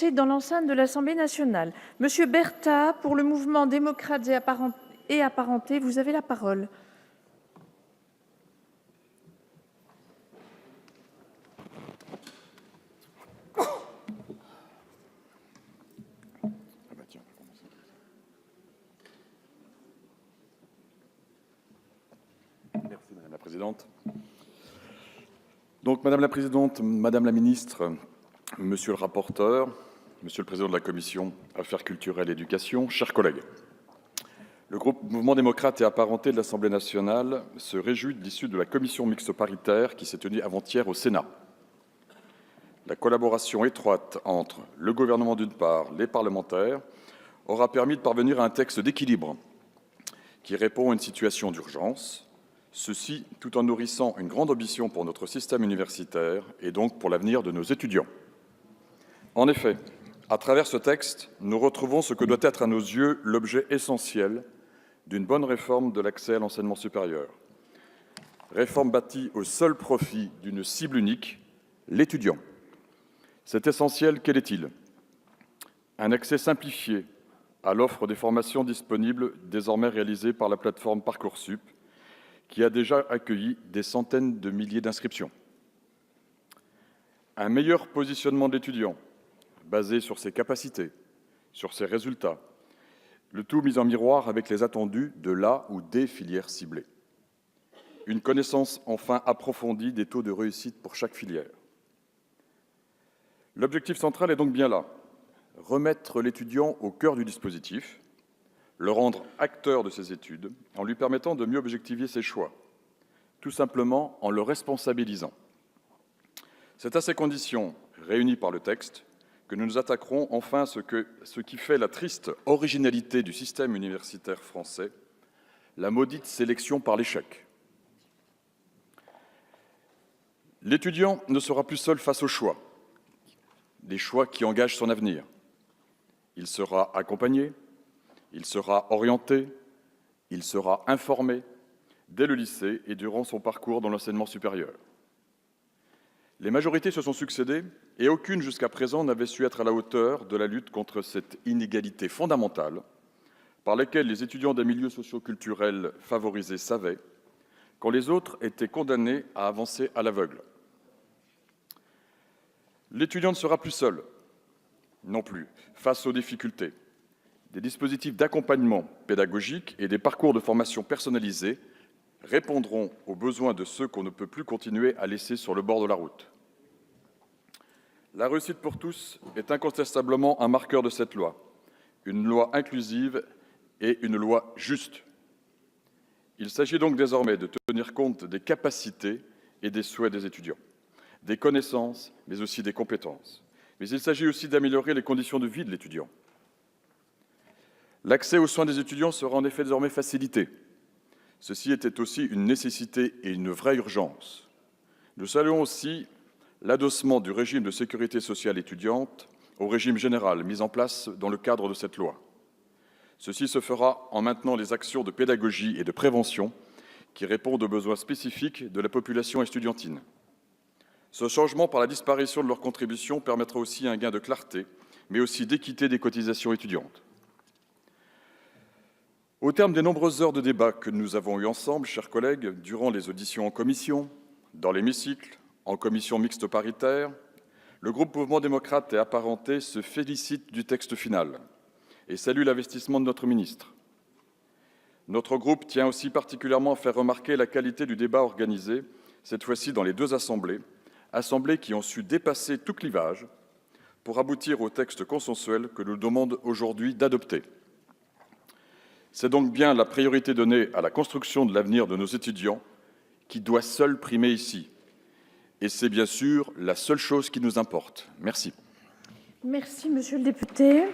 prononcée dans l'enceinte de l'Assemblée nationale. Monsieur Bertha, pour le mouvement Démocrates et apparentés, vous avez la parole. Merci Madame la Présidente. Donc Madame la Présidente, Madame la Ministre, Monsieur le rapporteur, Monsieur le Président de la Commission Affaires culturelles et éducation, chers collègues. Le groupe Mouvement démocrate et apparenté de l'Assemblée nationale se réjouit de l'issue de la commission mixte paritaire qui s'est tenue avant-hier au Sénat. La collaboration étroite entre le gouvernement d'une part, les parlementaires, aura permis de parvenir à un texte d'équilibre qui répond à une situation d'urgence, ceci tout en nourrissant une grande ambition pour notre système universitaire et donc pour l'avenir de nos étudiants. En effet, à travers ce texte, nous retrouvons ce que doit être à nos yeux l'objet essentiel d'une bonne réforme de l'accès à l'enseignement supérieur. Réforme bâtie au seul profit d'une cible unique, l'étudiant. C'est essentiel, quel est-il? Un accès simplifié à l'offre des formations disponibles désormais réalisées par la plateforme Parcoursup, qui a déjà accueilli des centaines de milliers d'inscriptions. Un meilleur positionnement de l'étudiant, basé sur ses capacités, sur ses résultats, le tout mis en miroir avec les attendus de la ou des filières ciblées. Une connaissance enfin approfondie des taux de réussite pour chaque filière. L'objectif central est donc bien là, remettre l'étudiant au cœur du dispositif, le rendre acteur de ses études en lui permettant de mieux objectiver ses choix, tout simplement en le responsabilisant. C'est à ces conditions, réunies par le texte, que nous nous attaquerons enfin à ce qui fait la triste originalité du système universitaire français, la maudite sélection par l'échec. L'étudiant ne sera plus seul face aux choix, des choix qui engagent son avenir. Il sera accompagné, il sera orienté, il sera informé dès le lycée et durant son parcours dans l'enseignement supérieur. Les majorités se sont succédées et aucune jusqu'à présent n'avait su être à la hauteur de la lutte contre cette inégalité fondamentale par laquelle les étudiants des milieux socioculturels favorisés savaient, quand les autres étaient condamnés à avancer à l'aveugle. L'étudiant ne sera plus seul, non plus, face aux difficultés. Des dispositifs d'accompagnement pédagogique et des parcours de formation personnalisés répondront aux besoins de ceux qu'on ne peut plus continuer à laisser sur le bord de la route. La réussite pour tous est incontestablement un marqueur de cette loi, une loi inclusive et une loi juste. Il s'agit donc désormais de tenir compte des capacités et des souhaits des étudiants, des connaissances, mais aussi des compétences. Mais il s'agit aussi d'améliorer les conditions de vie de l'étudiant. L'accès aux soins des étudiants sera en effet désormais facilité. Ceci était aussi une nécessité et une vraie urgence. Nous saluons aussi l'adossement du régime de sécurité sociale étudiante au régime général mis en place dans le cadre de cette loi. Ceci se fera en maintenant les actions de pédagogie et de prévention qui répondent aux besoins spécifiques de la population estudiantine. Ce changement par la disparition de leurs contributions permettra aussi un gain de clarté, mais aussi d'équité des cotisations étudiantes. Au terme des nombreuses heures de débat que nous avons eues ensemble, chers collègues, durant les auditions en commission, dans l'hémicycle, en commission mixte paritaire, le groupe Mouvement démocrate et apparenté se félicite du texte final et salue l'investissement de notre ministre. Notre groupe tient aussi particulièrement à faire remarquer la qualité du débat organisé, cette fois-ci dans les deux assemblées qui ont su dépasser tout clivage pour aboutir au texte consensuel que nous demandons aujourd'hui d'adopter. C'est donc bien la priorité donnée à la construction de l'avenir de nos étudiants qui doit seule primer ici. Et c'est bien sûr la seule chose qui nous importe. Merci. Merci, monsieur le député.